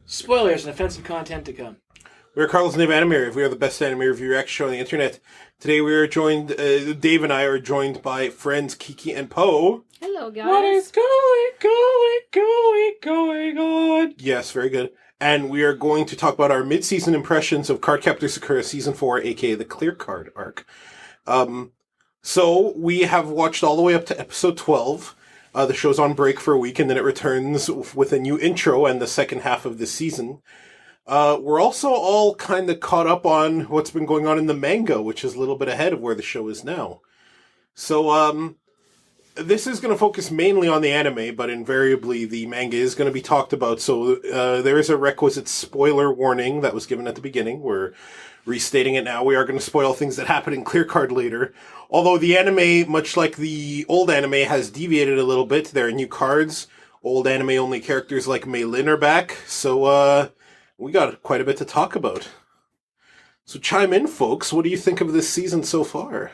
Spoilers and offensive content to come. We're Carlos and Dave Anime Rave. We are the best anime review reaction show on the internet. Today we are joined, Dave and I are joined by friends Kiki and Poe. Hello, guys. What is going on? Yes, very good. And we are going to talk about our mid-season impressions of Cardcaptor Sakura Season 4, aka the Clear Card arc. So we have watched all the way up to episode 12. The show's on break for a week, and then it returns with a new intro and the second half of the season. We're also all kind of caught up on what's been going on in the manga, which is a little bit ahead of where the show is now. So, this is going to focus mainly on the anime, but invariably the manga is going to be talked about. So, there is a requisite spoiler warning that was given at the beginning. We're restating it now. We are going to spoil things that happen in Clear Card later. Although the anime, much like the old anime, has deviated a little bit. There are new cards. Old anime-only characters like Mei Lin are back. So, we got quite a bit to talk about. So chime in, folks. What do you think of this season so far?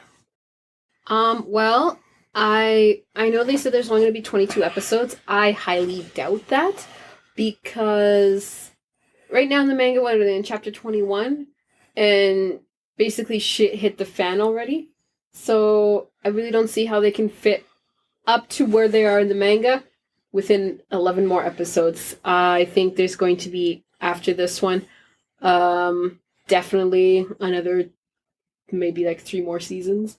Well, I know they said there's only going to be 22 episodes. I highly doubt that because right now in the manga, what are they in chapter 21? And basically shit hit the fan already. So I really don't see how they can fit up to where they are in the manga within 11 more episodes. I think there's going to be, after this one, definitely another, maybe like 3 more seasons.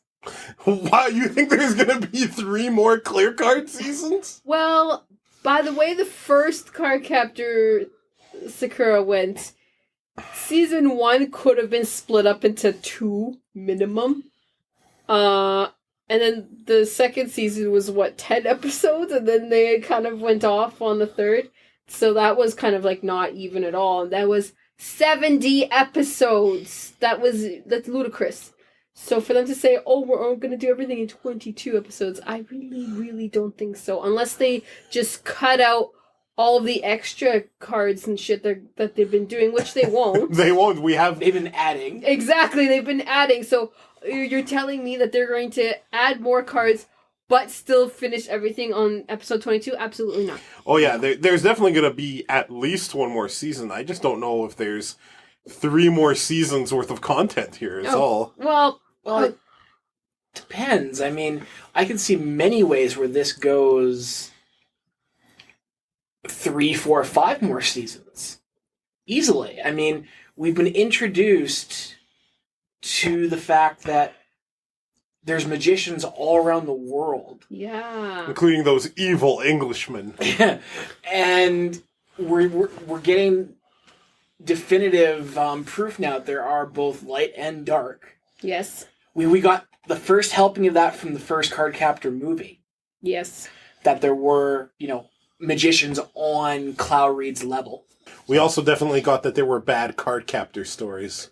Wow, you think there's gonna be 3 more Clear Card seasons? Well, by the way the first Cardcaptor Sakura went, season 1 could have been split up into 2 minimum. And then the second season was, 10 episodes? And then they kind of went off on the third. So that was kind of like not even at all. And that was 70 episodes. That's ludicrous. So for them to say, oh, we're all going to do everything in 22 episodes, I really, really don't think so. Unless they just cut out all of the extra cards and shit that they've been doing, which they won't. They won't. They've been adding. Exactly, they've been adding. So you're telling me that they're going to add more cards but still finish everything on episode 22? Absolutely not. Oh yeah, there's definitely going to be at least 1 more season. I just don't know if there's 3 more seasons worth of content here is all. Well, it depends. I mean, I can see many ways where this goes 3, 4, 5 more seasons. Easily. I mean, we've been introduced to the fact that there's magicians all around the world. yeah. Including those evil Englishmen. And we're getting definitive proof now that there are both light and dark. Yes. We got the first helping of that from the first Cardcaptor movie. Yes. That there were, magicians on Cloudreed's level. We also definitely got that there were bad card captor stories,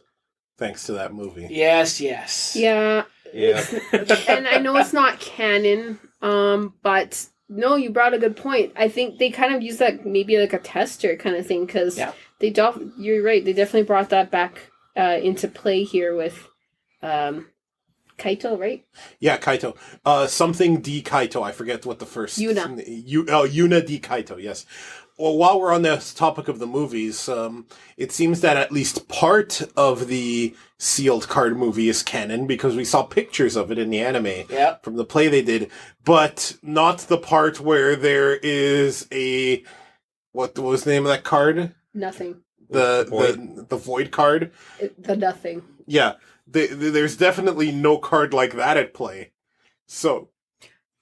thanks to that movie. Yes. Yeah. Yeah. And I know it's not canon, but no, you brought a good point. I think they kind of use that maybe like a tester kind of thing, because you're right, they definitely brought that back into play here with Kaito, right? Yeah, Kaito. Something D. Kaito. I forget what the first... Yuna. Yuna D. Kaito, yes. Well, while we're on this topic of the movies, it seems that at least part of the sealed card movie is canon, because we saw pictures of it in the anime from the play they did, but not the part where there is a... What was the name of that card? Nothing. The Void card? The nothing. Yeah. There's definitely no card like that at play. So,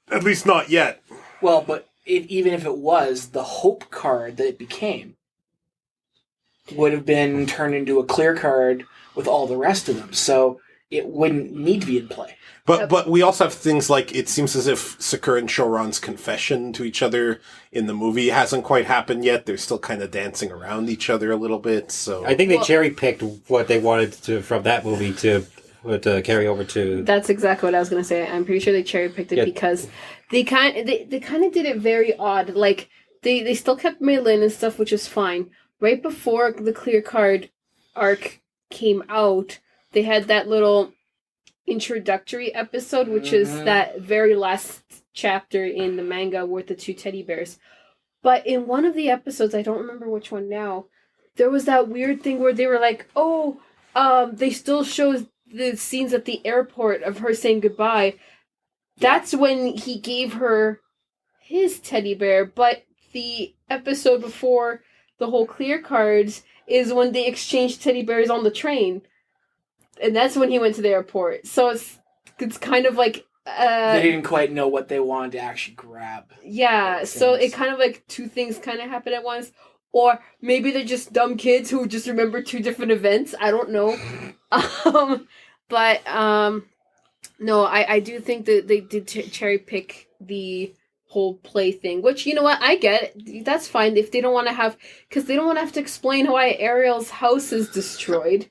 at least not yet. Well, but even if it was, the hope card that it became would have been turned into a clear card with all the rest of them. So it wouldn't need to be in play. But we also have things like, it seems as if Sakura and Shoran's confession to each other in the movie hasn't quite happened yet. They're still kind of dancing around each other a little bit. So I think they cherry-picked what they wanted to from that movie to carry over to... That's exactly what I was going to say. I'm pretty sure they cherry-picked it because they kind of did it very odd. Like, they still kept Mei Lin and stuff, which is fine. Right before the Clear Card arc came out, they had that little introductory episode, which is that very last chapter in the manga with the 2 teddy bears. But in one of the episodes, I don't remember which one now, there was that weird thing where they were like, oh, they still show the scenes at the airport of her saying goodbye. That's when he gave her his teddy bear, but the episode before the whole clear cards is when they exchanged teddy bears on the train. And that's when he went to the airport. So it's kind of like... they didn't quite know what they wanted to actually grab. Yeah, so it kind of like two things kind of happen at once. Or maybe they're just dumb kids who just remember two different events. I don't know. No, I do think that they did cherry pick the whole play thing, which, you know what, I get it. That's fine if they don't want to have, because they don't want to have to explain why Ariel's house is destroyed.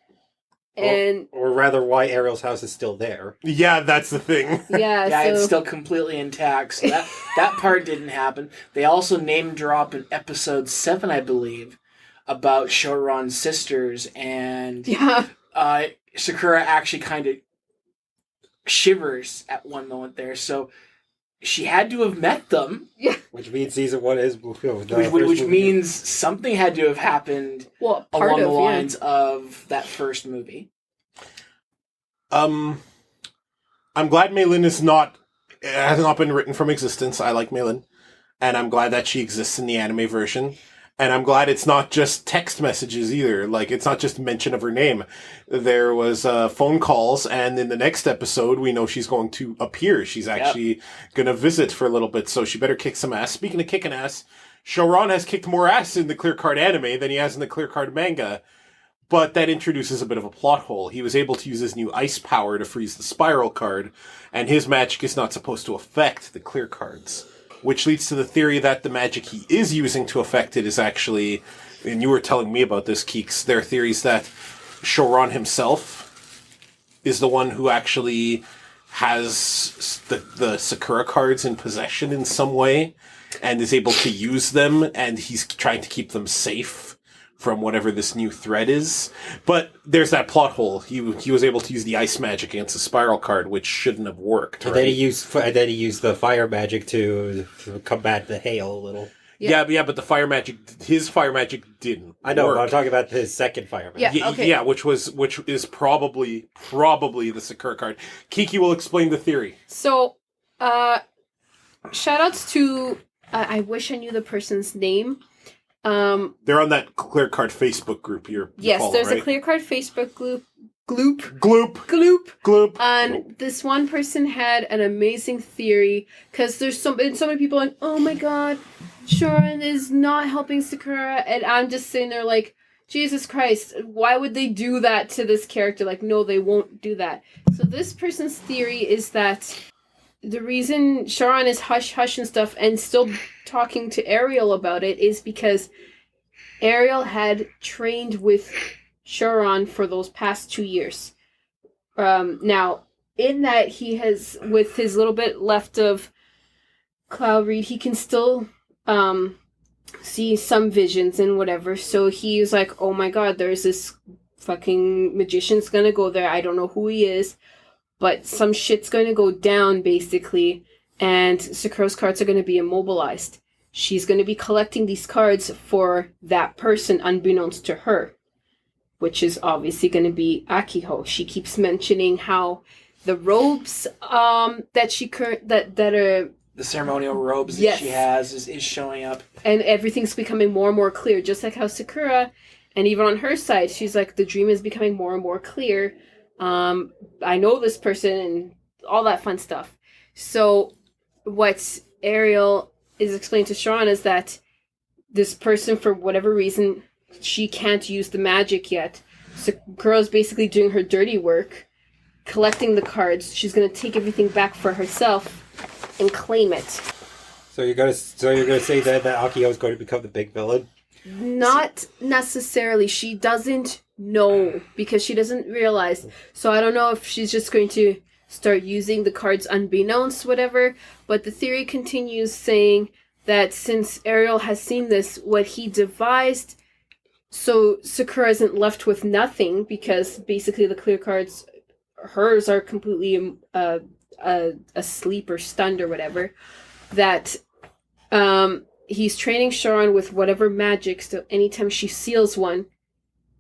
And or rather, why Ariel's house is still there. Yeah, that's the thing. yeah, Yeah, so it's still completely intact. So that part didn't happen. They also name drop in episode 7, I believe, about Shoran's sisters, and yeah, Sakura actually kind of shivers at one moment there. So she had to have met them. yeah. Which means season 1 is... Which means something had to have happened Well, part along of the lines of that first movie. I'm glad Meilin has not been written from existence. I like Meilin. And I'm glad that she exists in the anime version. And I'm glad it's not just text messages either. Like, it's not just mention of her name. There was phone calls, and in the next episode, we know she's going to appear. She's actually going to visit for a little bit, so she better kick some ass. Speaking of kicking ass, Shoran has kicked more ass in the Clear Card anime than he has in the Clear Card manga. But that introduces a bit of a plot hole. He was able to use his new ice power to freeze the spiral card, and his magic is not supposed to affect the clear cards. Which leads to the theory that the magic he is using to affect it is actually, and you were telling me about this, Keeks, there are theories that Shoran himself is the one who actually has the Sakura cards in possession in some way, and is able to use them, and he's trying to keep them safe from whatever this new threat is. But there's that plot hole. He was able to use the ice magic against the spiral card, which shouldn't have worked. And right? then he used the fire magic to combat the hail a little. Yeah, but his fire magic didn't. I know, work. but I'm talking about his second fire magic. Yeah, okay. Yeah, which is probably the Sakura card. Kiki will explain the theory. So, shout outs to, I wish I knew the person's name. They're on that Clear Card Facebook group. Yes, follow, there's right? a Clear Card Facebook group. Gloop. And this one person had an amazing theory, because there's so many people like, oh my god, Shoran is not helping Sakura, and I'm just sitting there like, Jesus Christ, why would they do that to this character? Like, no, they won't do that. So this person's theory is that the reason Shoran is hush-hush and stuff and still talking to Ariel about it is because Ariel had trained with Shoran for those past 2 years. Now, in that he has, with his little bit left of Cloud Reed, he can still see some visions and whatever. So he was like, oh my god, there's this fucking magician's gonna go there. I don't know who he is, but some shit's going to go down, basically, and Sakura's cards are going to be immobilized. She's going to be collecting these cards for that person, unbeknownst to her, which is obviously going to be Akiho. She keeps mentioning how the robes that are... The ceremonial robes that Yes. she has is showing up. And everything's becoming more and more clear, just like how Sakura, and even on her side, she's like, the dream is becoming more and more clear. I know this person and all that fun stuff. So what Ariel is explaining to Shoran is that this person, for whatever reason, she can't use the magic yet. Sakura's basically doing her dirty work, collecting the cards. She's going to take everything back for herself and claim it. So you're gonna say that Akio is going to become the big villain? Not necessarily. She doesn't know, because she doesn't realize. So I don't know if she's just going to start using the cards unbeknownst, whatever. But the theory continues saying that since Ariel has seen this, what he devised, so Sakura isn't left with nothing, because basically the clear cards, hers are completely asleep or stunned or whatever, that he's training Shoran with whatever magic, so anytime she seals one,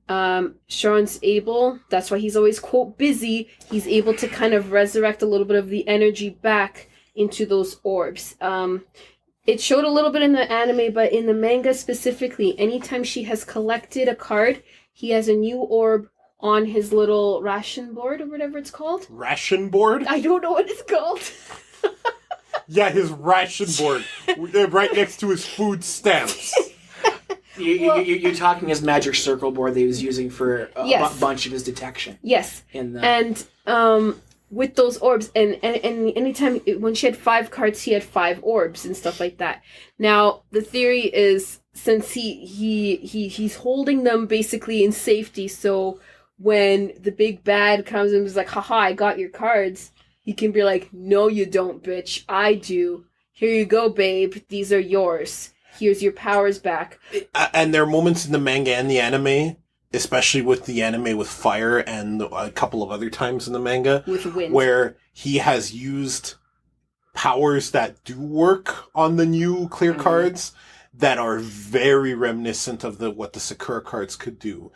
Sharon's able, that's why he's always, quote, busy. He's able to kind of resurrect a little bit of the energy back into those orbs. It showed a little bit in the anime, but in the manga specifically, anytime she has collected a card, he has a new orb on his little ration board or whatever it's called. Ration board? I don't know what it's called. Yeah, his ration board. Right next to his food stamps. You're talking his magic circle board that he was using for a bunch of his detection. Yes. And with those orbs, and anytime, when she had 5 cards, he had 5 orbs and stuff like that. Now, the theory is, since he's holding them basically in safety, so when the big bad comes and is like, haha, I got your cards, he can be like, no you don't, bitch, I do. Here you go, babe, these are yours. Here's your powers back. And there are moments in the manga and the anime, especially with the anime with fire and a couple of other times in the manga, with wind, where he has used powers that do work on the new clear cards that are very reminiscent of what the Sakura cards could do.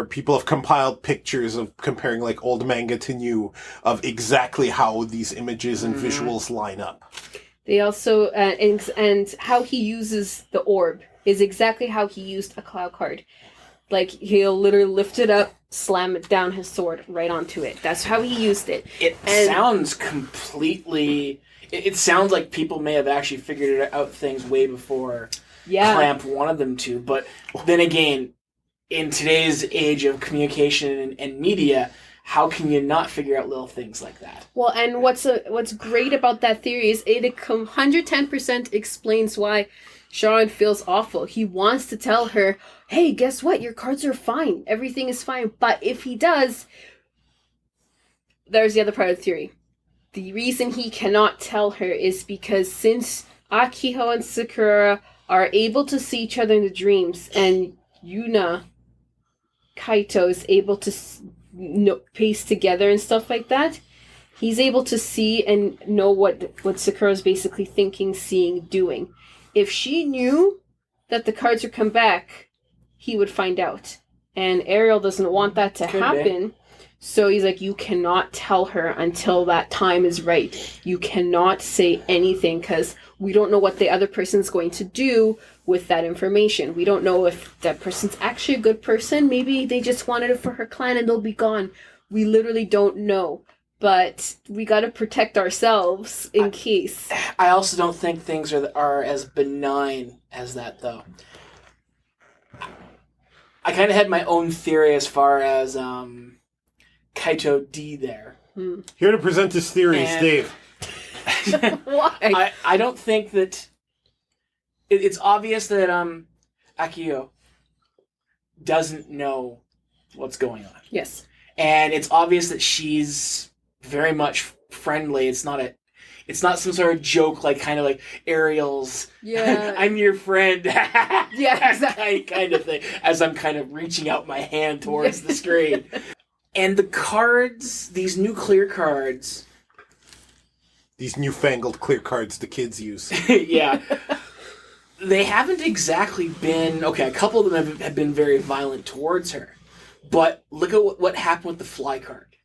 People have compiled pictures of comparing like old manga to new of exactly how these images and visuals line up. They also, and how he uses the orb is exactly how he used a cloud card. Like, he'll literally lift it up, slam it down his sword right onto it. That's how he used it. It sounds completely... It sounds like people may have actually figured out things way before Clamp wanted them to. But then again, in today's age of communication and media, how can you not figure out little things like that? Well, and what's great about that theory is it 110% explains why Sharon feels awful. He wants to tell her, hey, guess what? Your cards are fine. Everything is fine. But if he does, there's the other part of the theory. The reason he cannot tell her is because since Akiho and Sakura are able to see each other in the dreams, and Yuna Kaito is able to pace together and stuff like that, he's able to see and know what Sakura's basically thinking, seeing, doing. If she knew that the cards would come back, he would find out. And Ariel doesn't want that to happen. So he's like, you cannot tell her until that time is right. You cannot say anything because we don't know what the other person's going to do with that information. We don't know if that person's actually a good person. Maybe they just wanted it for her clan and they'll be gone. We literally don't know. But we got to protect ourselves in case. I also don't think things are as benign as that, though. I kind of had my own theory as far as Kaito D there. Here to present his theories, Dave. Why? I don't think that... It's obvious that Akio doesn't know what's going on. Yes. And it's obvious that she's very much friendly. It's not some sort of joke, like kind of like Ariel's, I'm your friend. Exactly. kind of thing, as I'm kind of reaching out my hand towards the screen. And the cards, these new clear cards. These newfangled clear cards the kids use. Yeah. They haven't exactly been... Okay, a couple of them have been very violent towards her. But look at what happened with the fly card.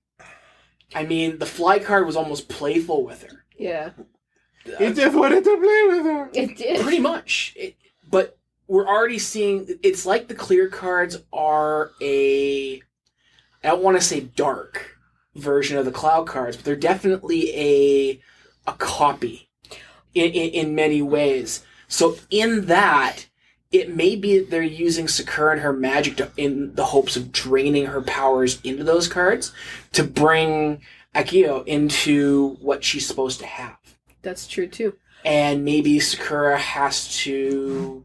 I mean, the fly card was almost playful with her. Yeah. It just wanted to play with her. It did. Pretty much. But we're already seeing... It's like the clear cards are I don't want to say dark version of the cloud cards, but they're definitely a copy in many ways. So in that, it may be that they're using Sakura and her magic in the hopes of draining her powers into those cards to bring Akio into what she's supposed to have. That's true too. And maybe Sakura has to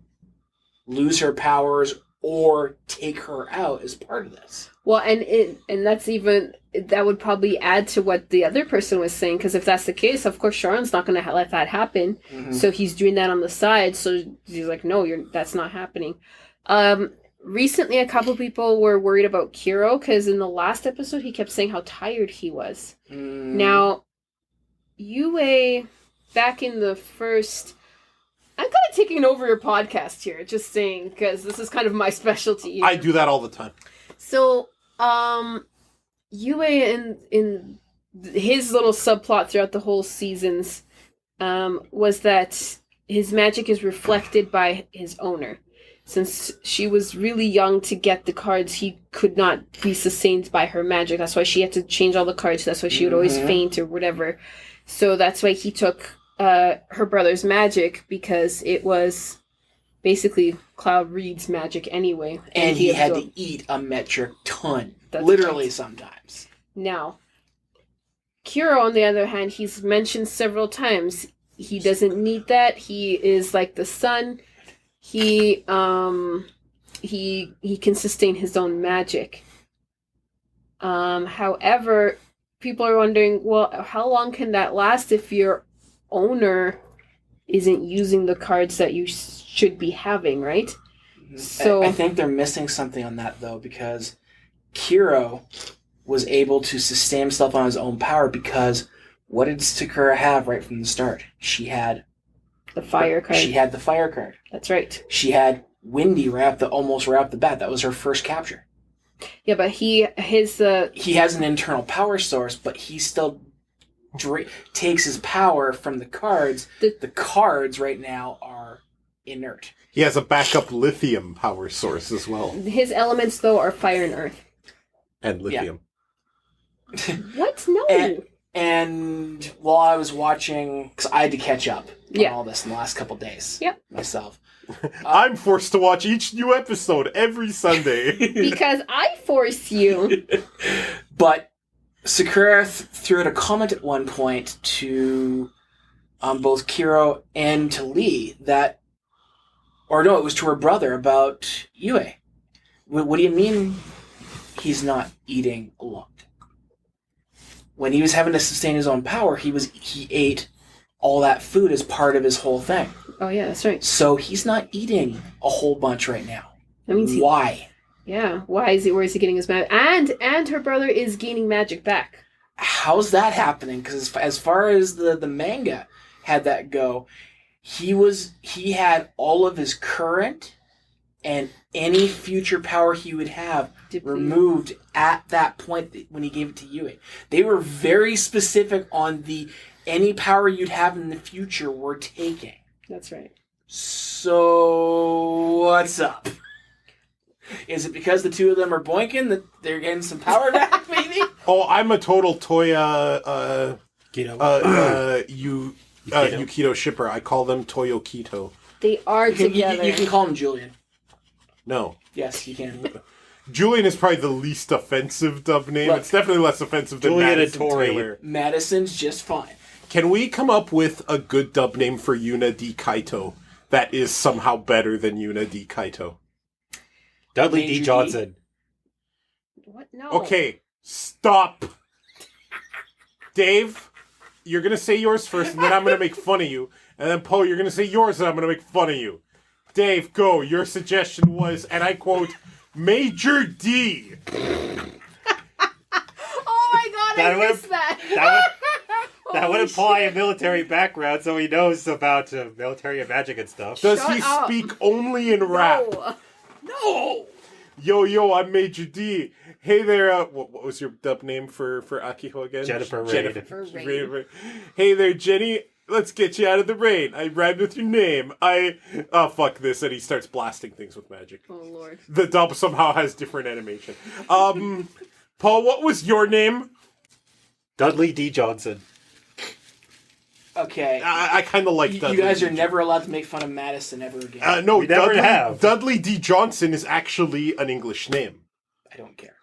lose her powers or take her out as part of this. Well, and that's even, that would probably add to what the other person was saying, because if that's the case, of course Sharon's not going to let that happen. Mm-hmm. So he's doing that on the side. So he's like, no, that's not happening. Recently, a couple people were worried about Kiro, because in the last episode, he kept saying how tired he was. Now, Yue, back in the first I'm kind of taking over your podcast here, just saying, because this is kind of my specialty here. I do that all the time. So, Yue in his little subplot throughout the whole seasons was that his magic is reflected by his owner. Since she was really young to get the cards, he could not be sustained by her magic. That's why she had to change all the cards. That's why she would always faint or whatever. So that's why he took her brother's magic, because it was basically Cloud Reed's magic anyway. And he had to eat a metric ton. Literally right. Sometimes. Now, Kuro, on the other hand, he's mentioned several times. He doesn't need that. He is like the sun. He can sustain his own magic. However, people are wondering, well, how long can that last if your owner isn't using the cards that you should be having, right? So I think they're missing something on that, though, because Kuro was able to sustain himself on his own power because what did Sakura have right from the start? She had the fire card. She had the fire card. That's right. She had Windy almost right off the bat. That was her first capture. Yeah, but he has an internal power source, but he still takes his power from the cards. The cards right now are inert. He has a backup lithium power source as well. His elements, though, are fire and earth. And lithium. Yeah. What? No. And while I was watching, because I had to catch up on all this in the last couple days myself. I'm forced to watch each new episode every Sunday. Because I force you. But Sakura threw out a comment at one point to both Kuro and to Lee that, or no, it was to her brother about Yue. What do you mean he's not eating a lot? When he was having to sustain his own power, he ate all that food as part of his whole thing. Oh yeah, that's right. So he's not eating a whole bunch right now. That means why? Yeah, why is he? Where is he getting his magic? And her brother is gaining magic back. How's that happening? Because as far as the manga had that go, he had all of his current and any future power he would have removed at that point when he gave it to Yue. They were very specific on any power you'd have in the future we're taking. That's right. So what's up? Is it because the two of them are boinking that they're getting some power back, maybe? Oh, I'm a total Toya Yukito shipper. I call them Toyo Kito. They are together. You can call him Julian. No. Yes, you can. Julian is probably the least offensive dub name. Look, it's definitely less offensive than Julian Madison and Tori. Taylor. Madison's just fine. Can we come up with a good dub name for Yuna D. Kaito that is somehow better than Yuna D. Kaito? Dudley D. Johnson. What? No. Okay, stop. Dave, you're going to say yours first, and then I'm going to make fun of you. And then, Poe, you're going to say yours, and I'm going to make fun of you. Dave, go. Your suggestion was, and I quote, Major D. Oh my god, I missed that. That would imply a military background, so he knows about military and magic and stuff. Does he speak only in rap? No! Yo, I'm Major D. Hey there, what was your dub name for Akiho again? Jennifer Rain. Hey there, Jenny. Let's get you out of the rain. I rhymed with your name. Oh, fuck this. And he starts blasting things with magic. Oh, Lord. The dub somehow has different animation. Paul, what was your name? Dudley D. Johnson. Okay. I kind of like Dudley. You guys are never allowed to make fun of Madison ever again. No, we never have. Dudley D. Johnson is actually an English name. I don't care.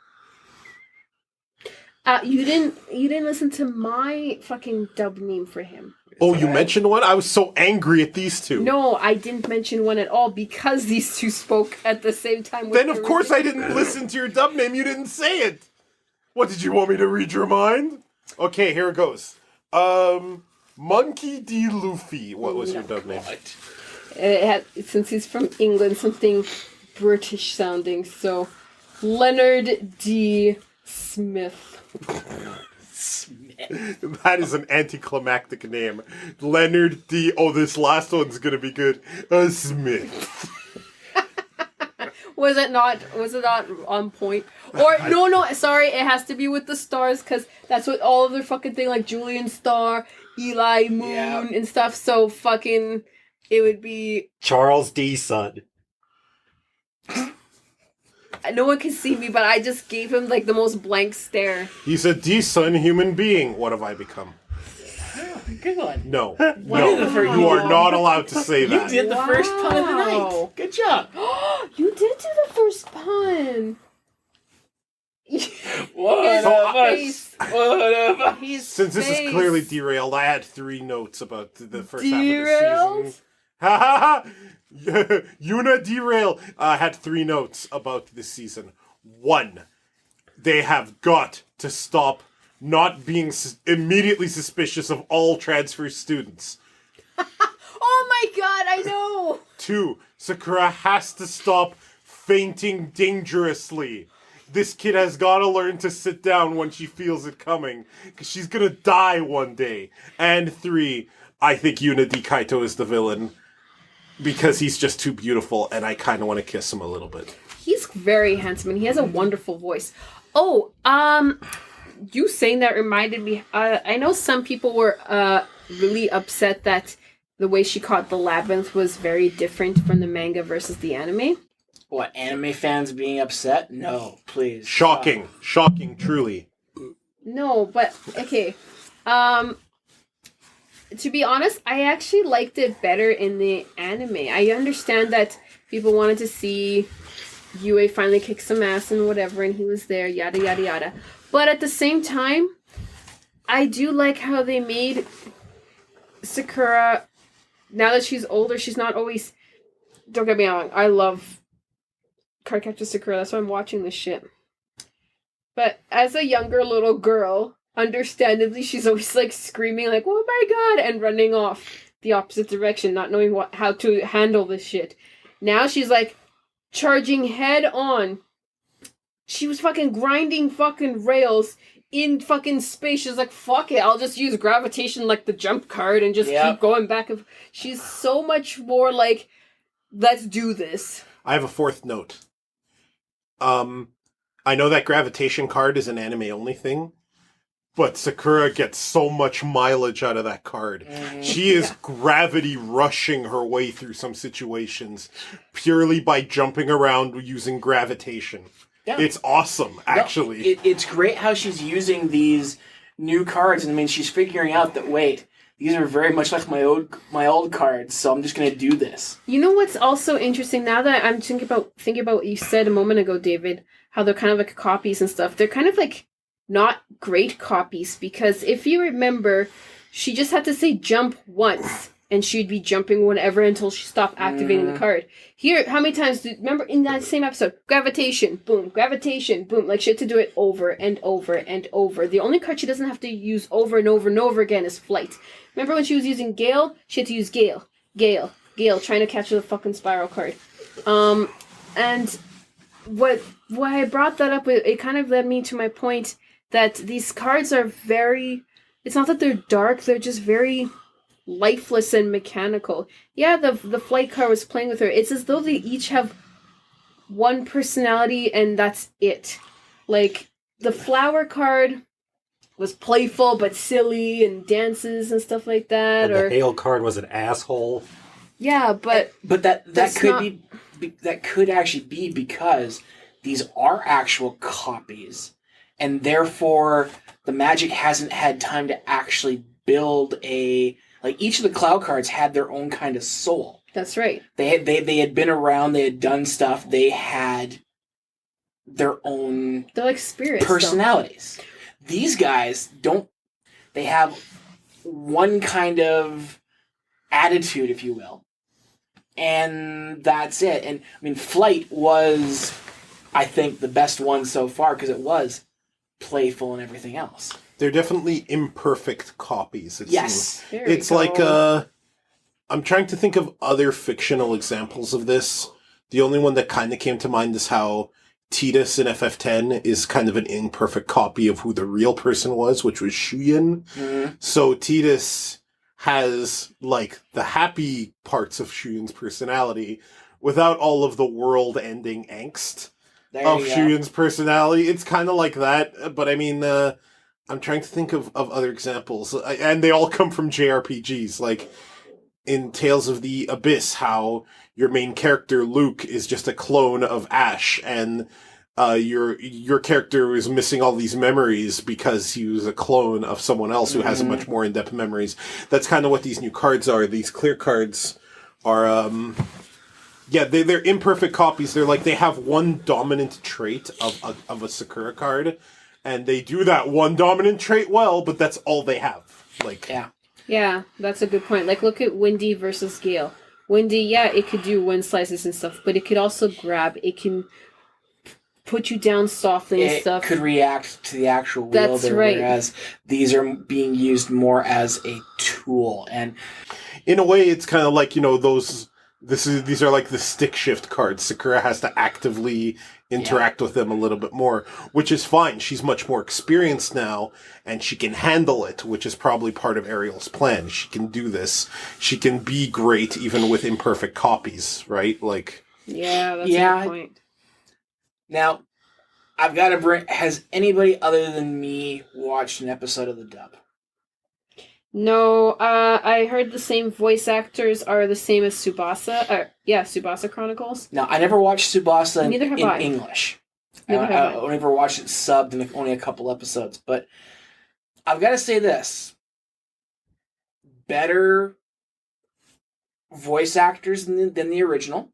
You didn't listen to my fucking dub name for him. Oh, you mentioned one? I was so angry at these two. No, I didn't mention one at all because these two spoke at the same time. Then of course I didn't listen to your dub name. You didn't say it. What, did you want me to read your mind? Okay, here it goes. Monkey D. Luffy. What was your dub name? Since he's from England, something British sounding. So, Leonard D. Smith. Smith. That is an anticlimactic name. Leonard D. Oh, this last one's gonna be good. Smith. Was it not on point? Or no, sorry, it has to be with the stars because that's what all of their fucking thing, like Julian Star, Eli Moon, and stuff. So fucking, it would be Charles D. Sun. no one can see me, but I just gave him like the most blank stare. He's a decent human being. What have I become? Good one. No, Wow. you are not allowed to say You that. did the first pun of the Wow. night. Good job. You did do the first pun. One So of us. One of us. His Since this is face. clearly derailed, I had 3 notes about the first Derailed? half of the season. Ha ha ha! Yuna derail had 3 notes about this season. 1, they have got to stop not being immediately suspicious of all transfer students. Oh my god, I know. 2, Sakura has to stop fainting dangerously. This kid has got to learn to sit down when she feels it coming, because she's gonna die one day. And 3, I think Yuna D. Kaito is the villain, because he's just too beautiful, and I kind of want to kiss him a little bit. He's very handsome and he has a wonderful voice. Oh, you saying that reminded me. I know some people were really upset that the way she caught the labyrinth was very different from the manga versus the anime. What, anime fans being upset? No, please. Shocking. Shocking, truly. No, but okay. To be honest, I actually liked it better in the anime. I understand that people wanted to see Yue finally kick some ass and whatever, and he was there, yada yada yada. But at the same time, I do like how they made Sakura, now that she's older, she's not always... Don't get me wrong, I love Cardcaptor Sakura, that's why I'm watching this shit. But as a younger little girl, understandably, she's always like screaming like, oh my god, and running off the opposite direction, not knowing how to handle this shit. Now she's like charging head on. She was fucking grinding fucking rails in fucking space. She's like, fuck it, I'll just use gravitation like the jump card and just keep going back. She's so much more like, let's do this. I have a 4th note. I know that gravitation card is an anime-only thing, but Sakura gets so much mileage out of that card. She is gravity rushing her way through some situations purely by jumping around using gravitation. Yeah. It's awesome, actually. No, it's great how she's using these new cards, and I mean, she's figuring out that, wait, these are very much like my old cards, so I'm just going to do this. You know what's also interesting, now that I'm thinking about what you said a moment ago, David, how they're kind of like copies and stuff. They're kind of like not great copies, because if you remember, she just had to say jump once, and she'd be jumping whenever until she stopped activating the card. Here, how many times remember in that same episode, gravitation, boom, like she had to do it over and over and over. The only card she doesn't have to use over and over and over again is flight. Remember when she was using Gale? She had to use Gale, trying to catch the fucking spiral card. And why I brought that up, it kind of led me to my point that these cards are very, it's not that they're dark, they're just very lifeless and mechanical. Yeah, the flight card was playing with her. It's as though they each have one personality and that's it. Like, the flower card was playful but silly and dances and stuff like that. And the hail card was an asshole. Yeah, but that could actually be because these are actual copies, and therefore the Magic hasn't had time to actually build like each of the cloud cards had their own kind of soul. That's right. They had been around, they had done stuff, they had their own They're like spirits. personalities. These guys don't. They have one kind of attitude, if you will, and that's it. And I mean, Flight was, I think, the best one so far because it was playful and everything else. They're definitely imperfect copies. It Yes. seems. There we It's go. like, I'm trying to think of other fictional examples of this. The only one that kind of came to mind is how Tidus in FF10 is kind of an imperfect copy of who the real person was, which was Shuyin. Mm-hmm. So Tidus has, like, the happy parts of Shuyin's personality without all of the world-ending angst of Shuyin's personality. It's kind of like that, but I mean, I'm trying to think of other examples, and they all come from JRPGs, like in Tales of the Abyss, how your main character, Luke, is just a clone of Ash, and your character is missing all these memories because he was a clone of someone else who has much more in-depth memories. That's kind of what these new cards are. These clear cards are, they're imperfect copies. They're like, they have one dominant trait of a Sakura card, and they do that one dominant trait well, but that's all they have. Like, yeah, that's a good point. Like, look at Windy versus Gale. Windy, it could do wind slices and stuff, but it could also grab. It can put you down softly and stuff. It could react to the actual wielder, That's right. whereas these are being used more as a tool. And in a way, it's kind of like, these are like the stick shift cards. Sakura has to actively interact with them a little bit more, which is fine. She's much more experienced now, and she can handle it, which is probably part of Ariel's plan. She can do this. She can be great even with imperfect copies, right? Like, that's a good point. Now, I've got to bring... Has anybody other than me watched an episode of the dub? No, I heard the same voice actors are the same as Tsubasa. Tsubasa Chronicles. No, I never watched Tsubasa in I. English. Neither have I. I never watched it subbed in only a couple episodes. But I've got to say this. Better voice actors than the original.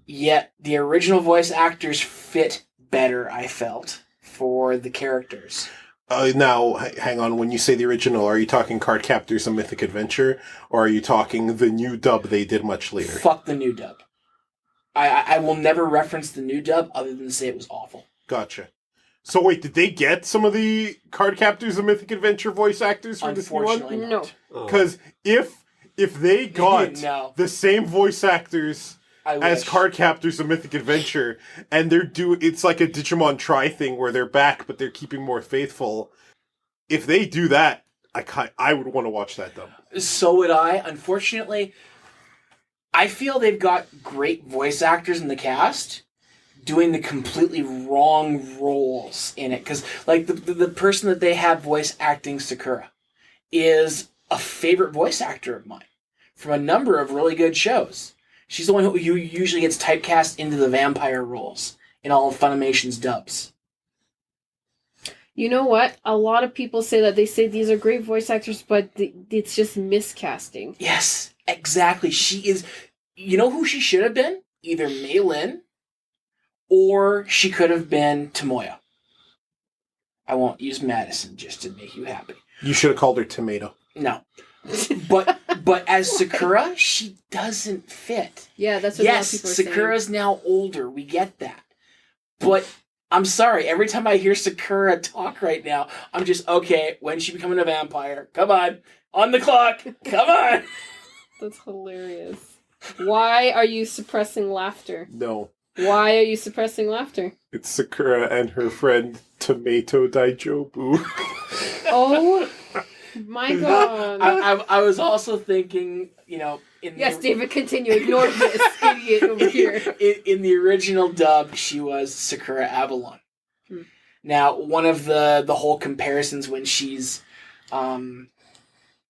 Yet the original voice actors fit better, I felt, for the characters. Now, hang on. When you say the original, are you talking Cardcaptor A Mythic Adventure, or are you talking the new dub they did much later? Fuck the new dub. I will never reference the new dub other than to say it was awful. Gotcha. So wait, did they get some of the Cardcaptor A Mythic Adventure voice actors for this new one? Unfortunately, No. Because if they got No. the same voice actors as Cardcaptor A Mythic Adventure, and it's like a Digimon Tri thing where they're back, but they're keeping more faithful. If they do that, I would want to watch that dub. So would I. Unfortunately, I feel they've got great voice actors in the cast doing the completely wrong roles in it. Because, like, the person that they have voice acting Sakura is a favorite voice actor of mine from a number of really good shows. She's the one who usually gets typecast into the vampire roles in all of Funimation's dubs. You know what? A lot of people say that. They say these are great voice actors, but it's just miscasting. Yes, exactly. She is... You know who she should have been? Either Mei Lin, or she could have been Tomoya. I won't use Madison just to make you happy. You should have called her Tomato. No. But as Sakura, she doesn't fit. Yeah, that's what a lot of people are saying. Sakura's now older. We get that. But I'm sorry. Every time I hear Sakura talk right now, I'm just, okay, when's she becoming a vampire? Come on the clock. Come on. That's hilarious. Why are you suppressing laughter? No. Why are you suppressing laughter? It's Sakura and her friend Tomato Daijobu. Oh my god. I was also thinking, Yes, David, continue. Ignore this idiot over here. In the original dub, she was Sakura Avalon. Now, one of the whole comparisons when she's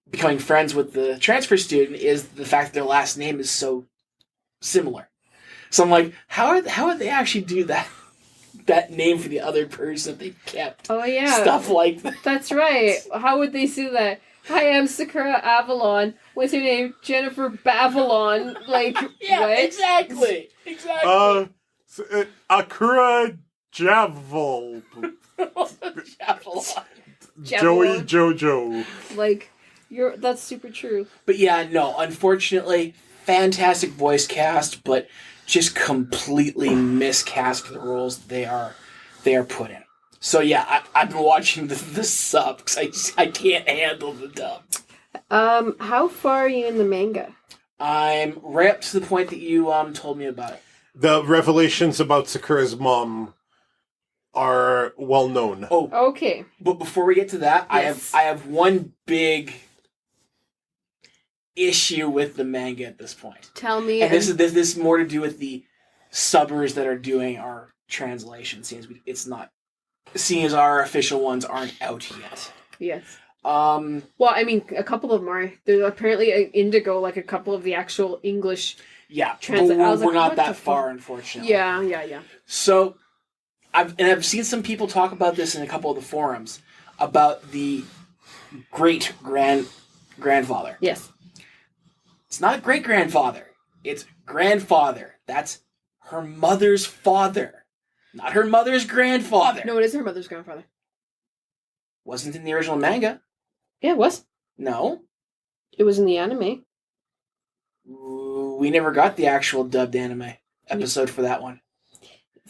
becoming friends with the transfer student is the fact that their last name is so similar. So I'm like, how would they actually do that name for the other person that they kept? Oh yeah, stuff like that. That's right. How would they do that? Hi, I'm Sakura Avalon. What's your name? Jennifer Bavalon. Like, yeah, what? Exactly. Akura Javel. Joey Jojo. Like, that's super true. But yeah, no, unfortunately, fantastic voice cast, but just completely miscast for the roles they are put in. So yeah, I've been watching the sub because I can't handle the dub. How far are you in the manga? I'm right up to the point that you told me about it. the revelations about Sakura's mom are well known. Oh, Okay. but before we get to that, Yes. I have one big issue with the manga at this point. Tell me. And this is more to do with the subbers that are doing our translation, seeing as our official ones aren't out yet. Yes. Um, Well, I mean, a couple of them are. There's apparently an Indigo, like a couple of the actual English. yeah, but Translate- I was we're like, not what that the far, fuck? unfortunately. Yeah. So, I've seen some people talk about this in a couple of the forums about the great grandfather. Yes. It's not great grandfather. It's grandfather. That's her mother's father, not her mother's grandfather. No, it is her mother's grandfather. Wasn't in the original manga. Yeah, it was. No, It was in the anime. we never got the actual dubbed anime episode for that one.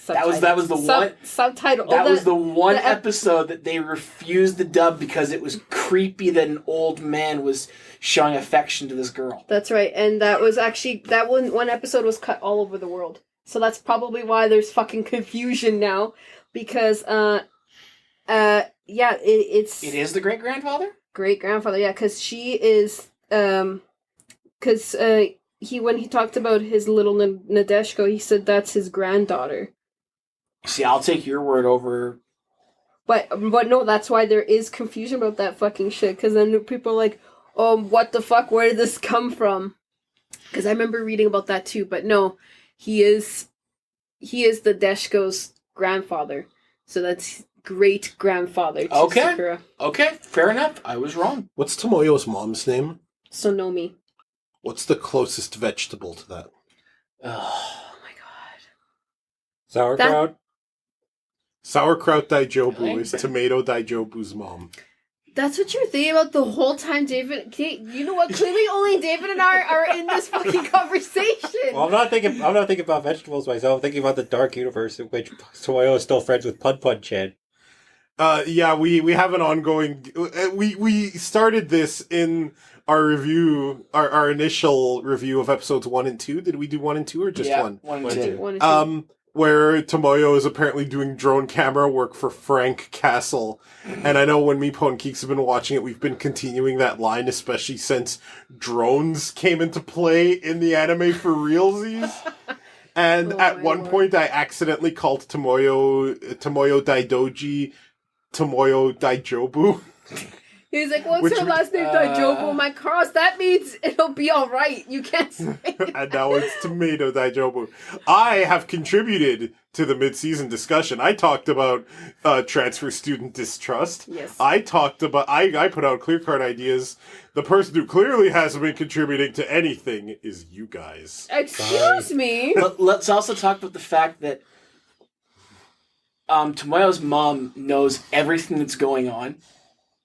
That was the one. Subtitle. That was the one the episode that they refused the dub because it was creepy that an old man was showing affection to this girl. That's right, and that was actually that one episode was cut all over the world. So that's probably why there's fucking confusion now, because it's It is the great grandfather. great grandfather, yeah, because she is because when he talked about his little Nadeshko, he said that's his granddaughter. See, I'll take your word over. But no, that's why there is confusion about that fucking shit. Because then people are like, "Oh, what the fuck? Where did this come from?" Because I remember reading about that too. But no, he is the Deshko's grandfather. So that's great grandfather to Okay. Sakura. Okay, fair enough. I was wrong. What's Tomoyo's mom's name? Sonomi. What's the closest vegetable to that? Ugh. Oh my god. Sauerkraut. Sauerkraut Daijobu Really? is Tomato Daijobu's mom. That's what you're thinking about the whole time, David. You know what? Clearly, only David and I are in this fucking conversation. Well, I'm not thinking about vegetables myself. I'm thinking about the dark universe in which Tomoyo is still friends with Pun Pun Chan. Yeah, we have an ongoing. We started this in our review, our initial review of episodes 1 and 2. Did we do 1 and 2 or just Yeah, 1? one One and and two. One and two. Where Tomoyo is apparently doing drone camera work for Frank Castle. And I know when Meepo and Keeks have been watching it, we've been continuing that line, especially since drones came into play in the anime for realsies. And Oh at my one lord. point, I accidentally called Tomoyo Daidoji Tomoyo Daijobu. He's like, what's Which her we- last name? Daijobu, my cross. That means it'll be alright. You can't say it. And now it's Tomato Daijobu. I have contributed to the mid-season discussion. I talked about transfer student distrust. Yes. I talked about, I put out clear card ideas. The person who clearly hasn't been contributing to anything is you guys. Excuse me. Let's also talk about the fact that Tomoyo's mom knows everything that's going on.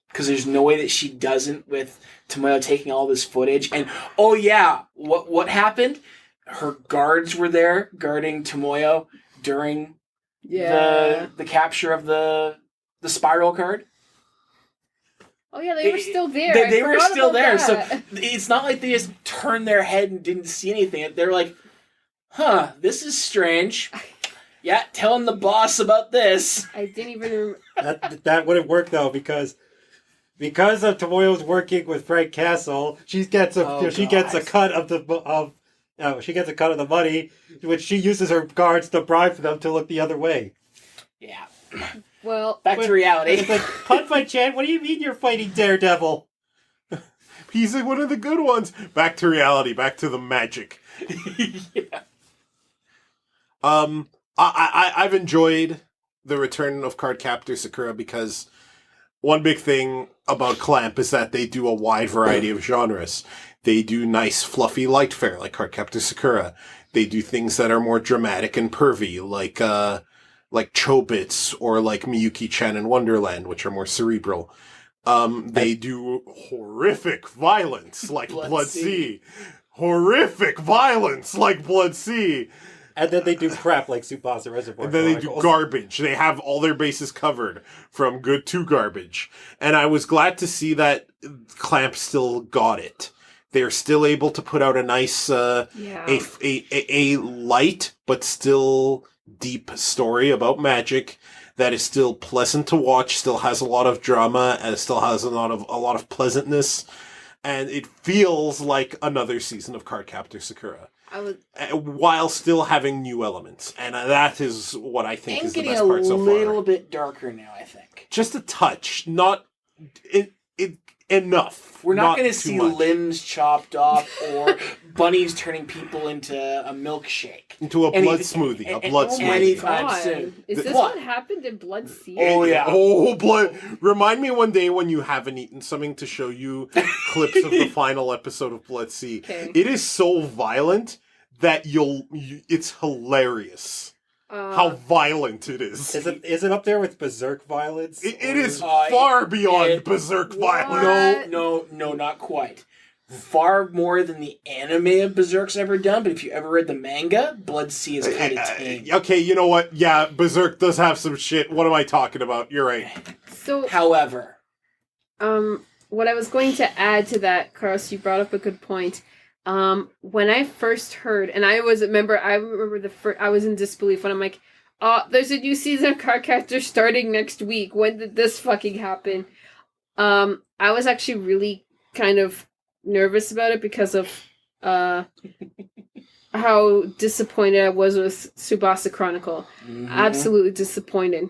Because there's no way that she doesn't with Tomoyo taking all this footage. And, oh yeah, what happened? Her guards were there guarding Tomoyo during Yeah. the capture of the spiral card. Oh yeah, they were still there. They I were forgot still about there. that. So it's not like they just turned their head and didn't see anything. They're like, huh, this is strange. Yeah, telling the boss about this. I didn't even remember. That wouldn't work though because of Tomoyo's working with Frank Castle, she gets a Oh, she gets a God. cut of the money, which she uses her guards to bribe them to look the other way. Yeah. Well, Back to reality. It's like, Pun Pun Chan, what do you mean you're fighting Daredevil? He's like one of the good ones. Back to reality. Back to the magic. Yeah. I've enjoyed the return of Cardcaptor Sakura because one big thing about Clamp is that they do a wide variety of genres. They do nice, fluffy light fare like Cardcaptor Sakura. They do things that are more dramatic and pervy, like Chobits or like Miyuki-chan in Wonderland, which are more cerebral. They do horrific violence like Blood Sea. Horrific violence like Blood Sea. And then they do crap like Tsubasa Reservoir. And then they do Chronicles. garbage. They have all their bases covered from good to garbage. And I was glad to see that Clamp still got it. They're still able to put out a nice, a light but still deep story about magic that is still pleasant to watch, still has a lot of drama, and still has a lot of pleasantness, and it feels like another season of Cardcaptor Sakura. While still having new elements, and that is what I think is the best part so far. And getting a little bit darker now, I think. Just a touch, not enough. We're not going to too see much. limbs chopped off or bunnies turning people into a milkshake. Into a blood smoothie. A blood smoothie. Anytime soon. Is this what happened in Blood Sea? Oh, yeah. Oh, blood. Remind me one day when you haven't eaten something to show you clips of the final episode of Blood Sea. Okay. It is so violent that it's hilarious. How violent it is. Is it up there with Berserk violence? It is far beyond Berserk violence. No, not quite. Far more than the anime of Berserk's ever done, but if you ever read the manga, Blood Sea is kind of tame. Okay, you know what? Yeah, Berserk does have some shit. What am I talking about? You're right. So, however, what I was going to add to that, Carlos, you brought up a good point. When I first heard, and I remember I was in disbelief when I'm like, there's a new season of Cardcaptor starting next week. When did this fucking happen? I was actually really kind of nervous about it because of how disappointed I was with Tsubasa Chronicle. Mm-hmm. Absolutely disappointed.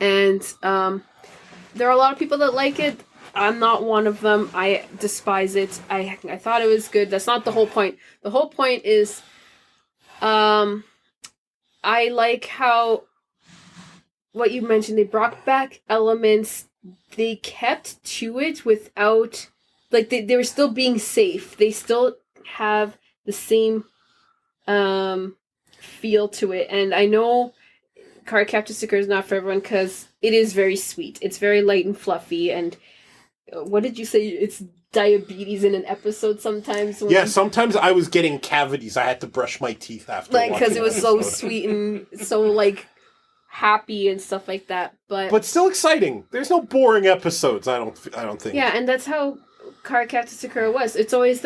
And there are a lot of people that like it. I'm not one of them. I despise it. I thought it was good. That's not the whole point. The whole point is I like how what you mentioned, they brought back elements. They kept to it without, like, they were still being safe. They still have the same feel to it. And I know Cardcaptor Sakura is not for everyone because it is very sweet. It's very light and fluffy. And what did you say? It's diabetes in an episode sometimes. Yeah, sometimes I was getting cavities. I had to brush my teeth after. Like, because it was so sweet and so, like, happy and stuff like that. But still exciting. There's no boring episodes, I don't think. Yeah, and that's how Cardcaptor Sakura was. It's always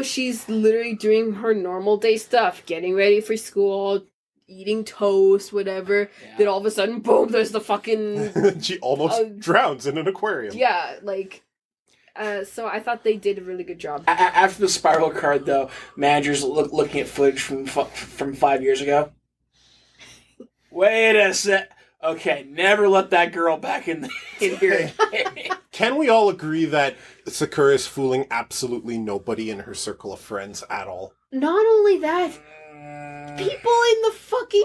she's literally doing her normal day stuff, getting ready for school, eating toast, whatever. Yeah. Then all of a sudden, boom, there's the fucking... She almost drowns in an aquarium. Yeah, like... so I thought they did a really good job. After the spiral card, though, managers looking at footage from 5 years ago. Wait a sec. Okay, never let that girl back in here. Can we all agree that Sakura is fooling absolutely nobody in her circle of friends at all? Not only that, people in the fucking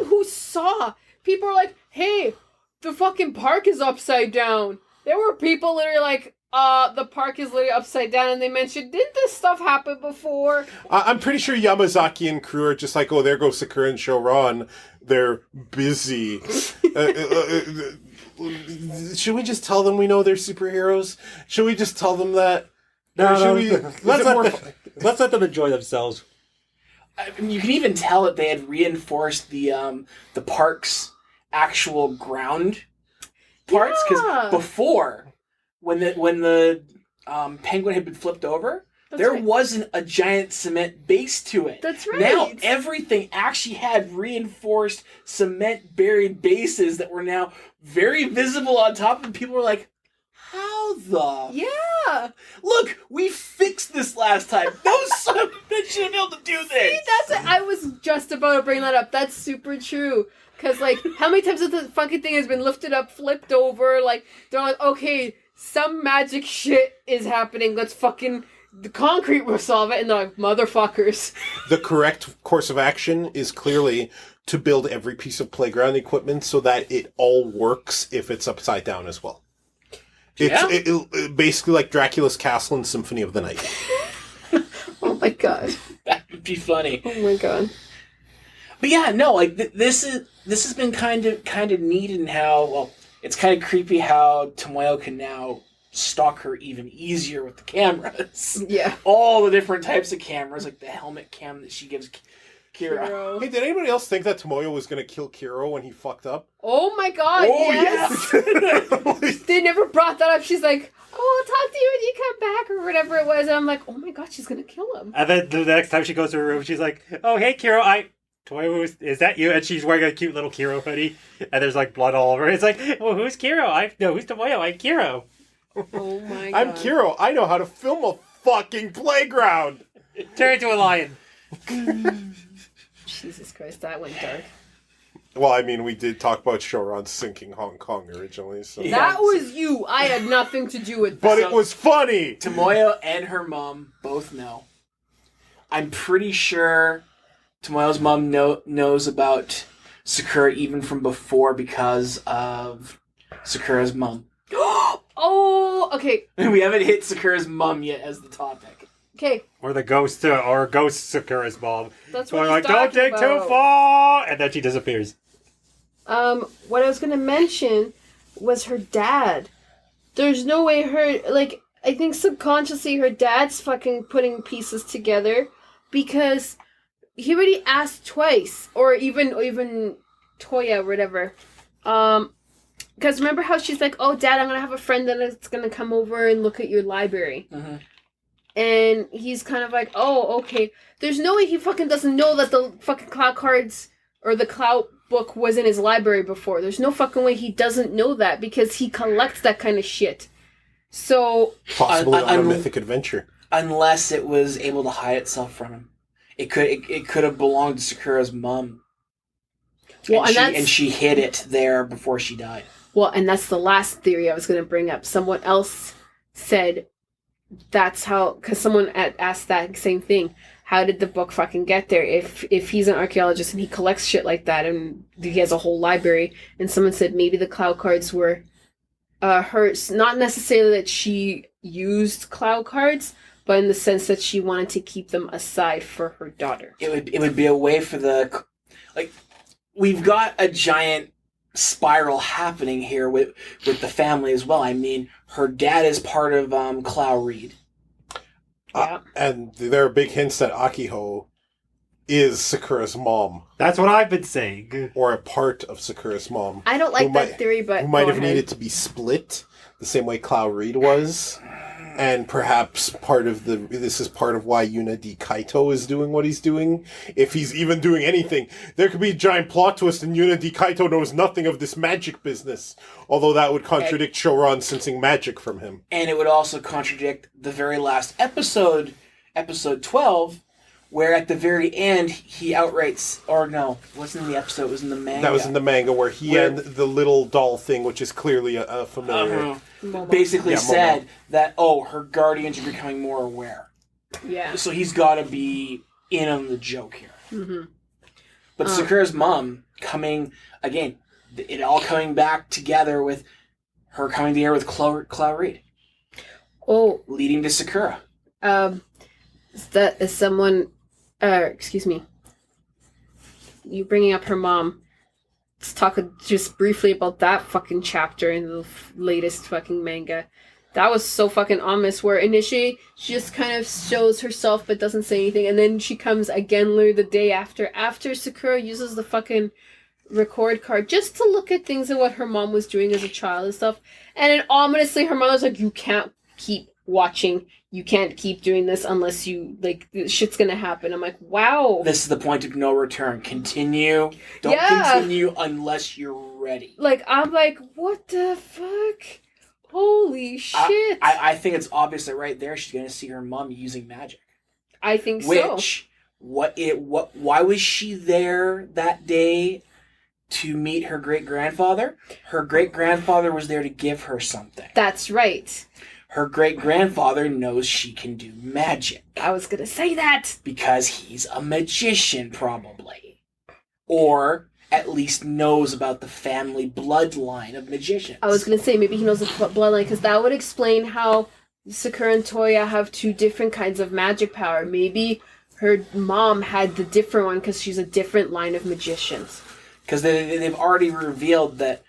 people are like, hey, the fucking park is upside down. There were people literally like, the park is literally upside down, and they mentioned, didn't this stuff happen before? I'm pretty sure Yamazaki and crew are just like, oh, there goes Sakura and Shoran. They're busy. Should we just tell them we know they're superheroes? Should we just tell them that? Let's let them enjoy themselves. I mean, you can even tell that they had reinforced the park's actual ground parts, because before, when the penguin had been flipped over, there wasn't a giant cement base to it. That's right. Now everything actually had reinforced cement buried bases that were now very visible on top, and people were like, how the... Yeah! Look, we fixed this last time. Those son of a bitch should have been able to do this. See, I was just about to bring that up. That's super true. Because, like, how many times has the fucking thing has been lifted up, flipped over, like, they're like, okay, some magic shit is happening, let's fucking... The concrete will solve it, and they're like, motherfuckers. The correct course of action is clearly to build every piece of playground equipment so that it all works if it's upside down as well. It's basically like Dracula's Castle and Symphony of the Night. Oh my god. That would be funny. Oh my god. But yeah, no, like, this has been kind of neat in how, well, it's kind of creepy how Tomoyo can now stalk her even easier with the cameras. Yeah. All the different types of cameras, like the helmet cam that she gives Kira. Hey, did anybody else think that Tomoyo was going to kill Kiro when he fucked up? Oh my god, yes! They never brought that up. She's like, oh, I'll talk to you when you come back, or whatever it was. And I'm like, oh my god, she's gonna kill him. And then the next time she goes to her room, she's like, oh, hey, Kiro, Tomoyo, is that you? And she's wearing a cute little Kiro hoodie, and there's like blood all over it. It's like, well, who's Kiro? Who's Tomoyo? I'm Kiro. Oh my god. I'm Kiro. I know how to film a fucking playground. Turn into a lion. Jesus Christ, that went dark. Well, I mean, we did talk about Shoran sinking Hong Kong originally, so... Yeah. That was you. I had nothing to do with that. But it was funny! Tomoyo and her mom both know. I'm pretty sure Tomoyo's mom knows about Sakura even from before because of Sakura's mom. Oh, okay. We haven't hit Sakura's mom yet as the topic. Okay. Or the ghost, or Ghost Sakura's mom. That's Going what like, he's don't talking dig too about. far! And then she disappears. What I was gonna mention was her dad. There's no way I think subconsciously her dad's fucking putting pieces together because he already asked twice, or even Toya or whatever. Because remember how she's like, oh, Dad, I'm gonna have a friend that's gonna come over and look at your library. Mm-hmm. And he's kind of like, oh, okay. There's no way he fucking doesn't know that the fucking Cloud Cards or the Cloud book was in his library before. There's no fucking way he doesn't know that because he collects that kind of shit. So... Possibly on a mythic adventure. Unless it was able to hide itself from him. It could have belonged to Sakura's mom. Well, and she hid it there before she died. Well, and that's the last theory I was going to bring up. Someone else said that's how... Because someone asked that same thing. How did the book fucking get there? If he's an archaeologist and he collects shit like that and he has a whole library, and someone said maybe the Cloud Cards were hers. Not necessarily that she used Cloud Cards, but in the sense that she wanted to keep them aside for her daughter. It would be a way for the... Like, we've got a giant spiral happening here with the family as well. I mean, her dad is part of Cloud Reed. Yeah. And there are big hints that Akiho is Sakura's mom. That's what I've been saying. Or a part of Sakura's mom. I don't like that theory, but who might go have ahead. needed to be split the same way Cloud Reed was. And perhaps this is part of why Yuna D. Kaito is doing what he's doing. If he's even doing anything. There could be a giant plot twist and Yuna D. Kaito knows nothing of this magic business. Although that would contradict Shoran sensing magic from him. And it would also contradict the very last episode 12, where at the very end he outright... Or no, it wasn't in the episode, it was in the manga. That was in the manga where he and the little doll thing, which is clearly a familiar... basically Yeah, said that, her guardians are becoming more aware. Yeah. So he's got to be in on the joke here. Mm-hmm. But Sakura's mom coming, again, it all coming back together with her coming together with Cloud Reed. Oh. Leading to Sakura. Is someone... excuse me. You bringing up her mom. Let's talk just briefly about that fucking chapter in the latest fucking manga. That was so fucking ominous, where initially she just kind of shows herself but doesn't say anything, and then she comes again literally the day after Sakura uses the fucking record card just to look at things and what her mom was doing as a child and stuff. And then ominously her mother's like, you can't keep watching. You can't keep doing this unless you, shit's gonna happen. I'm like, wow. This is the point of no return. Continue. Don't continue unless you're ready. I'm like, what the fuck? Holy shit. I think it's obvious that right there she's gonna see her mom using magic. I think so. Why was she there that day to meet her great-grandfather? Her great-grandfather was there to give her something. That's right. Her great-grandfather knows she can do magic. I was gonna say that! Because he's a magician, probably. Or at least knows about the family bloodline of magicians. I was gonna say, maybe he knows the bloodline, because that would explain how Sakura and Toya have two different kinds of magic power. Maybe her mom had the different one because she's a different line of magicians. Because they've already revealed that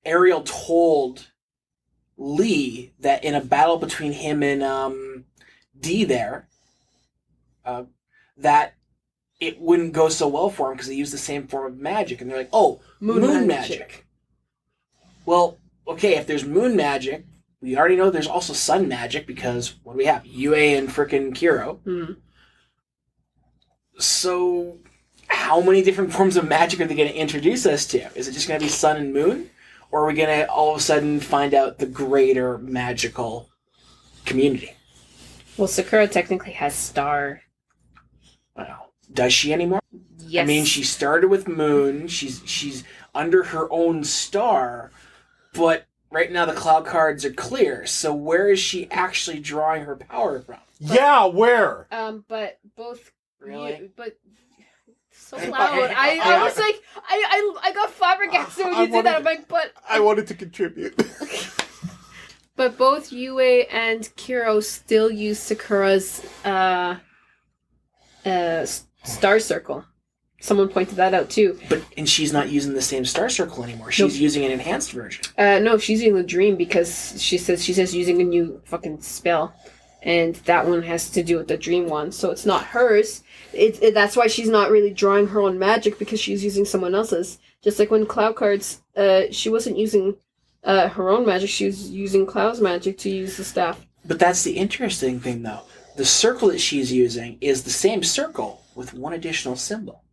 Ariel told Lee that in a battle between him and D there, that it wouldn't go so well for them because they use the same form of magic. And they're like, oh, moon magic. Well, okay, if there's moon magic, we already know there's also sun magic because what do we have? Yue and frickin' Kiro. Mm. So, how many different forms of magic are they going to introduce us to? Is it just going to be sun and moon? Or are we going to all of a sudden find out the greater magical community? Well, Sakura technically has star. Well, does she anymore? Yes. I mean, she started with moon. She's under her own star, but right now the cloud cards are clear. So where is she actually drawing her power from? Yeah, where? But both. Really? But so loud. I was like, I got flabbergasted when you did that. I'm like, but I wanted to contribute. But both Yue and Kiro still use Sakura's star circle. Someone pointed that out too. And she's not using the same star circle anymore. She's using an enhanced version. No, she's using the dream because she says using a new fucking spell, and that one has to do with the dream one. So it's not hers. That's why she's not really drawing her own magic because she's using someone else's. Just like when Cloud Cards, she wasn't using her own magic. She was using Cloud's magic to use the staff. But that's the interesting thing, though. The circle that she's using is the same circle with one additional symbol.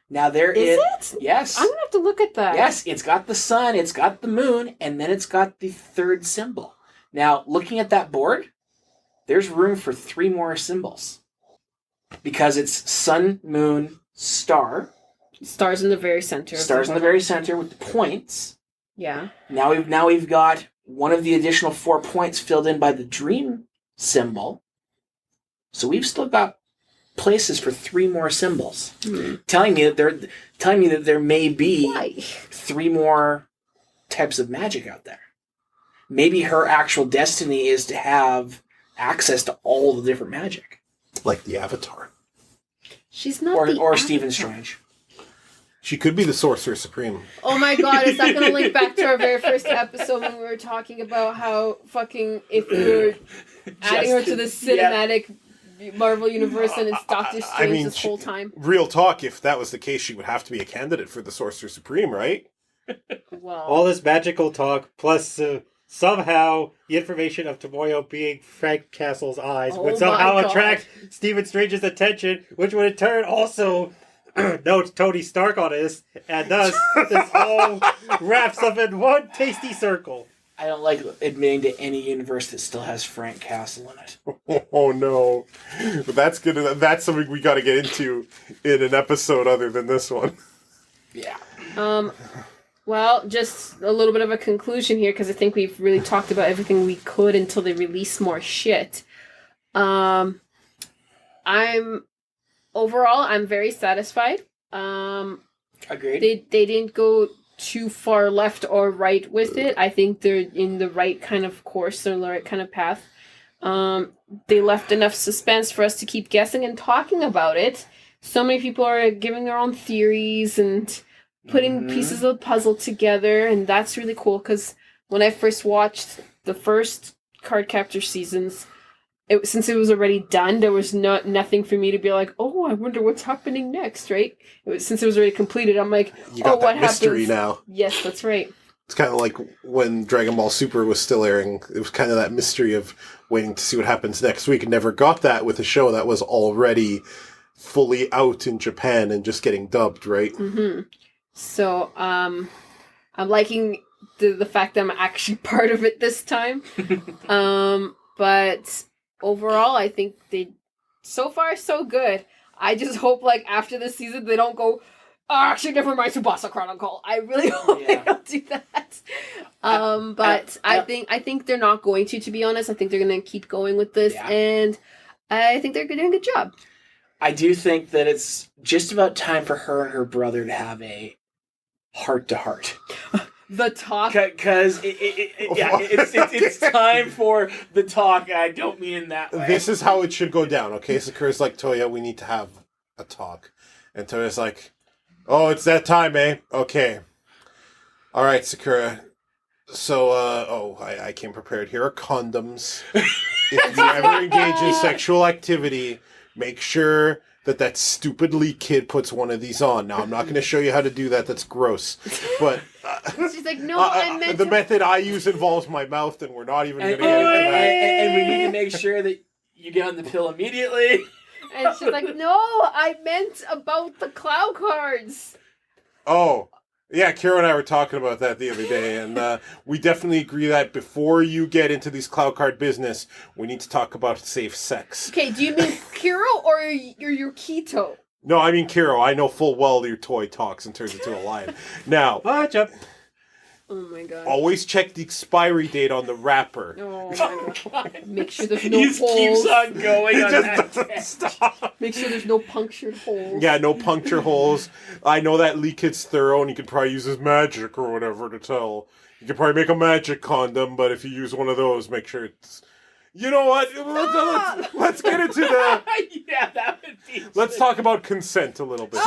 Now there is it? Yes. I'm gonna have to look at that. Yes, it's got the sun, it's got the moon, and then it's got the third symbol. Now, looking at that board, there's room for 3 more symbols. Because it's sun, moon, star. Stars in the very center. Stars in the very center with the points. Yeah. Now we've got one of the additional 4 points filled in by the dream symbol. So we've still got places for 3 more symbols. Telling me that there may be 3 more types of magic out there. Maybe her actual destiny is to have access to all the different magic. Like the Avatar. She's not or Stephen Strange. She could be the Sorcerer Supreme. Oh my god, is that going to link back to our very first episode when we were talking about how fucking if we were adding her to the cinematic Marvel universe and it's Doctor Strange this whole time? Real talk, if that was the case, she would have to be a candidate for the Sorcerer Supreme, right? Well, all this magical talk, plus somehow the information of Tomoyo being Frank Castle's eyes would somehow attract Stephen Strange's attention, which would in turn also note Tony Stark on this, and thus this all wraps up in one tasty circle. I don't like admitting to any universe that still has Frank Castle in it. Oh no. That's something we gotta get into in an episode other than this one. Yeah. Well, just a little bit of a conclusion here, because I think we've really talked about everything we could until they release more shit. Overall, I'm very satisfied. Agreed. They didn't go too far left or right with it. I think they're in the right kind of course, they're in the right kind of path. They left enough suspense for us to keep guessing and talking about it. So many people are giving their own theories and putting pieces of the puzzle together, and that's really cool, because when I first watched the first Cardcaptor seasons, since it was already done, there was nothing for me to be like, oh, I wonder what's happening next, right? Since it was already completed, I'm like, you got what mystery happens? Now. Yes, that's right. It's kind of like when Dragon Ball Super was still airing. It was kind of that mystery of waiting to see what happens next week. Never got that with a show that was already fully out in Japan and just getting dubbed, right? Mm-hmm. So, I'm liking the fact that I'm actually part of it this time. But overall, I think so far, so good. I just hope, like, after this season, they don't go, actually, never mind, Tsubasa Chronicle. I really hope they don't do that. But I think they're not going to be honest. I think they're going to keep going with this, and I think they're doing a good job. I do think that it's just about time for her and her brother to have a heart-to-heart. The talk? Because it's time for the talk. I don't mean in that way. This is how it should go down, okay? Sakura's like, Toya, we need to have a talk. And Toya's like, oh, it's that time, eh? Okay. All right, Sakura. So, I came prepared. Here are condoms. If you ever engage in sexual activity, make sure that stupid leak kid puts one of these on. Now, I'm not going to show you how to do that. That's gross. But she's like, no, I meant the method I use involves my mouth, and we're not even going to get into that. And we need to make sure that you get on the pill immediately. And she's like, no, I meant about the cloud cards. Oh, yeah, Kira and I were talking about that the other day, and we definitely agree that before you get into these cloud card business, we need to talk about safe sex. Okay, do you mean Kiro or your keto? No, I mean Kiro. I know full well your toy talks and turns into a lion. Now, Watch up. Oh my god. always check the expiry date on the wrapper. Oh my god. Make sure there's no He just holes. keeps on going It on just that doesn't tangent. stop. Make sure there's no punctured holes. Yeah, no puncture holes. I know that leak kid's thorough, and you could probably use his magic or whatever to tell. You could probably make a magic condom, but if you use one of those, make sure it's... You know what? Let's get into the... Yeah, that would be... Let's talk about consent a little bit.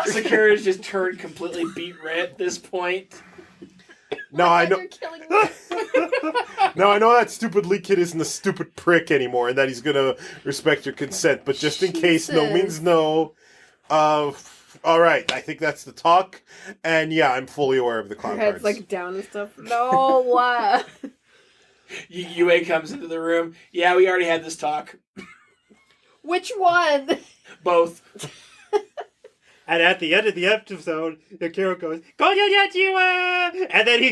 Sakura's just turned completely beet red at this point. No, I know. You're killing me. Now I know that stupid leak kid isn't a stupid prick anymore, and that he's gonna respect your consent. But just in case, no Jesus. means no. All right, I think that's the talk. And yeah, I'm fully aware of the Her clown head's cards. like down and stuff. No. Yue comes into the room. Yeah, we already had this talk. Which one? Both. And at the end of the episode, Akira goes, "Konnichiwa!" And then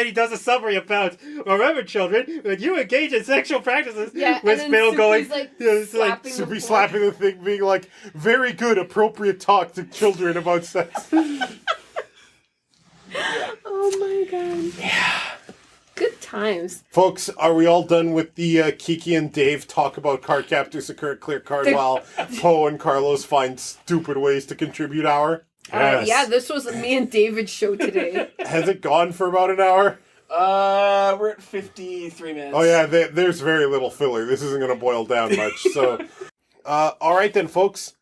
he does a summary about, remember, children, when you engage in sexual practices, Yeah, with and then Spittle going, Suki's, like, it's like, slapping To be the slapping the thing, being like, very good, appropriate talk to children about sex. Oh my god. Yeah. Good times. Folks, are we all done with the Kiki and Dave talk about Cardcaptor Sakura Clear Card while Poe and Carlos find stupid ways to contribute hour? Yeah, this was me and David's show today. Has it gone for about an hour? We're at 53 minutes. Oh yeah, there's very little filler. This isn't going to boil down much. So, all right then, folks.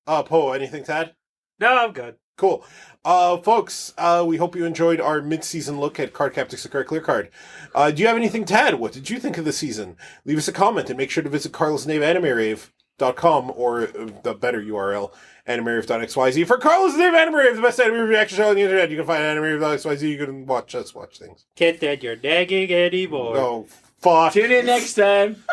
Poe, anything to add? "No, I'm good." Cool. Folks, we hope you enjoyed our mid-season look at Cardcaptor Sakura Clear Card. Do you have anything to add? What did you think of the season? Leave us a comment and make sure to visit carlosnaveanimerave.com or the better URL, animerave.xyz. For Carlos Nave Anime Rave, the best anime reaction show on the internet. You can find animerave.xyz. You can watch us watch things. Can't stand your nagging anymore. Oh, fuck. Tune in next time.